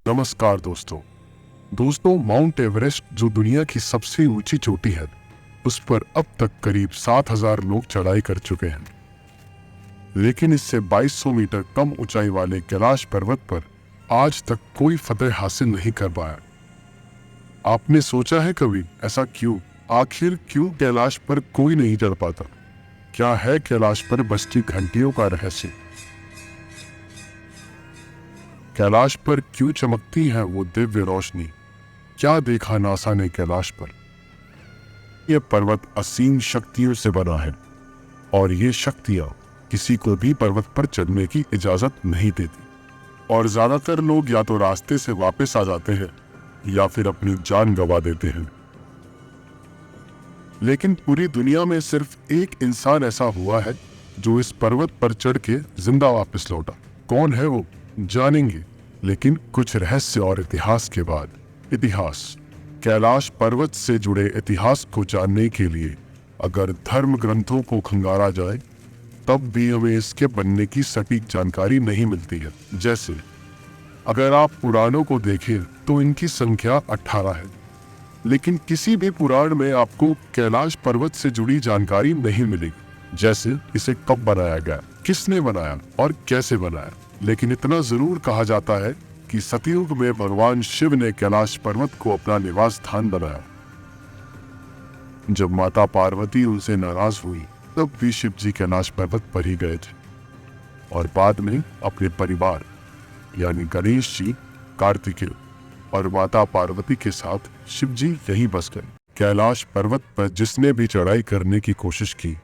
नमस्कार दोस्तों mount Everest जो दुनिया की सबसे ऊंची चोटी है, उस पर अब तक करीब 7,000 लोग चढ़ाई कर चुके हैं। लेकिन इससे 2200 मीटर कम ऊंचाई वाले कैलाश पर्वत पर आज तक कोई फतह हासिल नहीं कर पाया। आपने सोचा है कभी ऐसा क्यों? आखिर क्यों कैलाश पर कोई नहीं चढ़ पाता? क्या है कैलाश पर बजती घंटियों का रहस्य? कैलाश पर क्यों चमकती है वो दिव्य रोशनी? क्या देखा नासा ने कैलाश पर? यह पर्वत असीम शक्तियों से बना है और ये शक्तियां किसी को भी पर्वत पर चढ़ने की इजाजत नहीं देती। और ज्यादातर लोग या तो रास्ते से वापस आ जाते हैं या फिर अपनी जान गंवा देते हैं। लेकिन पूरी दुनिया में सिर्फ एक इंसान ऐसा हुआ है जो इस पर्वत पर चढ़ के जिंदा वापस लौटा। कौन है वो, जानेंगे, लेकिन कुछ रहस्य और इतिहास के बाद। इतिहास। कैलाश पर्वत से जुड़े इतिहास को जानने के लिए अगर धर्म ग्रंथों को खंगाला जाए तब भी हमें इसके बनने की सटीक जानकारी नहीं मिलती है। जैसे अगर आप पुराणों को देखें तो इनकी संख्या 18 है, लेकिन किसी भी पुराण में आपको कैलाश पर्वत से जुड़ी जानकारी नहीं मिलेगी। जैसे इसे कब बनाया गया, किसने बनाया और कैसे बनाया। लेकिन इतना जरूर कहा जाता है कि सतयुग में भगवान शिव ने कैलाश पर्वत को अपना निवास स्थान बनाया। जब माता पार्वती उनसे नाराज हुई तब भी शिव जी कैलाश पर्वत पर ही गए थे और बाद में अपने परिवार यानी गणेश जी, कार्तिकेय और माता पार्वती के साथ शिव जी यहीं बस गए। कैलाश पर्वत पर जिसने भी चढ़ाई करने की कोशिश की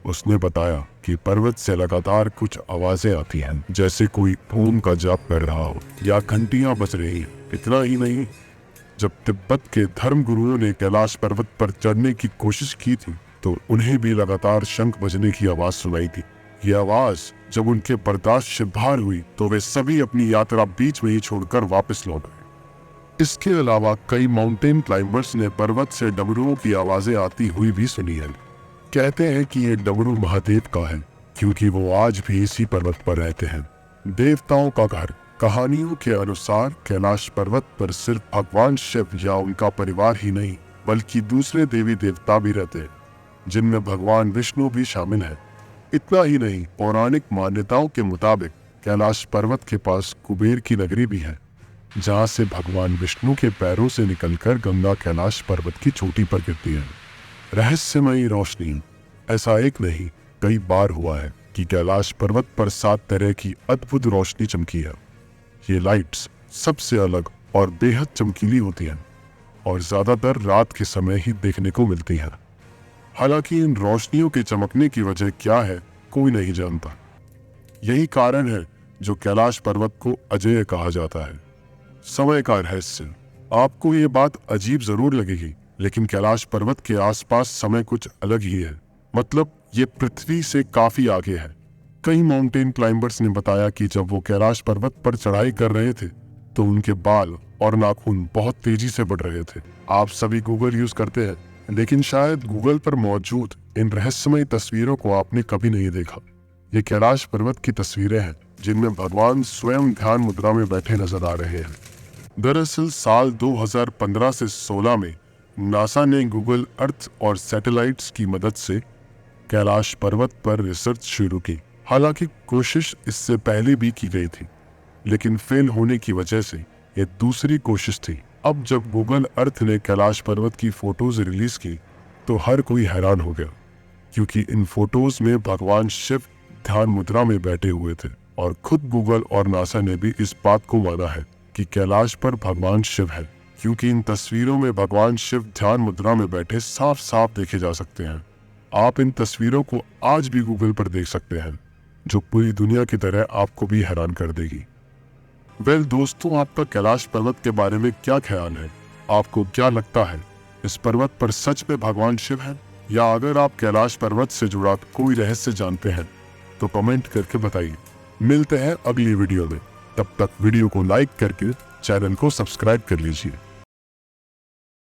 उसने बताया कि पर्वत से लगातार कुछ आवाजें आती हैं, जैसे कोई ओम का जाप कर रहा हो या घंटियां बज रही हैं। इतना ही नहीं, जब तिब्बत के धर्म गुरुओं ने कैलाश पर्वत पर चढ़ने की कोशिश की थी तो उन्हें भी लगातार शंख बजने की आवाज सुनाई थी। ये आवाज जब उनके बर्दाश्त से बाहर हुई तो वे सभी अपनी यात्रा बीच में ही छोड़कर वापस लौट गए। इसके अलावा कई माउंटेन क्लाइंबर्स ने पर्वत से डमरुओं की आवाजें आती हुई भी सुनी है। कहते हैं कि ये डमरू महादेव का है क्योंकि वो आज भी इसी पर्वत पर रहते हैं। देवताओं का घर। कहानियों के अनुसार कैलाश पर्वत पर सिर्फ भगवान शिव या उनका परिवार ही नहीं बल्कि दूसरे देवी देवता भी रहते हैं, जिनमें भगवान विष्णु भी शामिल है। इतना ही नहीं, पौराणिक मान्यताओं के मुताबिक कैलाश पर्वत के पास कुबेर की नगरी भी है, जहाँ से भगवान विष्णु के पैरों से निकलकर गंगा कैलाश पर्वत की चोटी पर गिरती है। रहस्यमयी रोशनी। ऐसा एक नहीं कई बार हुआ है कि कैलाश पर्वत पर 7 तरह की अद्भुत रोशनी चमकी है। ये लाइट्स सबसे अलग और बेहद चमकीली होती हैं और ज्यादातर रात के समय ही देखने को मिलती है। हालांकि इन रोशनियों के चमकने की वजह क्या है कोई नहीं जानता। यही कारण है जो कैलाश पर्वत को अजेय कहा जाता है। समय का रहस्य। आपको ये बात अजीब जरूर लगेगी, लेकिन कैलाश पर्वत के आसपास समय कुछ अलग ही है। मतलब ये पृथ्वी से काफी आगे है। कई माउंटेन क्लाइंबर्स ने बताया कि जब वो कैलाश पर्वत पर चढ़ाई कर रहे थे तो उनके बाल और नाखून बहुत तेजी से बढ़ रहे थे। आप सभी गूगल यूज करते हैं, लेकिन शायद गूगल पर मौजूद इन रहस्यमयी तस्वीरों को आपने कभी नहीं देखा। ये कैलाश पर्वत की तस्वीरें हैं जिनमें भगवान स्वयं ध्यान मुद्रा में बैठे नजर आ रहे हैं। दरअसल साल 2015 से 16 में नासा ने गूगल अर्थ और सैटेलाइट्स की मदद से कैलाश पर्वत पर रिसर्च शुरू की। हालांकि कोशिश इससे पहले भी की गई थी, लेकिन फेल होने की वजह से ये दूसरी कोशिश थी। अब जब गूगल अर्थ ने कैलाश पर्वत की फोटोज रिलीज की तो हर कोई हैरान हो गया, क्योंकि इन फोटोज में भगवान शिव ध्यान मुद्रा में बैठे हुए थे और खुद गूगल और नासा ने भी इस बात को माना है कि कैलाश पर भगवान शिव है, क्योंकि इन तस्वीरों में भगवान शिव ध्यान मुद्रा में बैठे साफ साफ देखे जा सकते हैं। आप इन तस्वीरों को आज भी गूगल पर देख सकते हैं, जो पूरी दुनिया की तरह आपको भी हैरान कर देगी। वेल दोस्तों, आपका कैलाश पर्वत के बारे में क्या ख्याल है? आपको क्या लगता है, इस पर्वत पर सच में भगवान शिव है? या अगर आप कैलाश पर्वत से जुड़ा कोई रहस्य जानते हैं तो कमेंट करके बताइए। मिलते हैं अगली वीडियो में। तब तक वीडियो को लाइक करके चैनल को सब्सक्राइब कर लीजिए।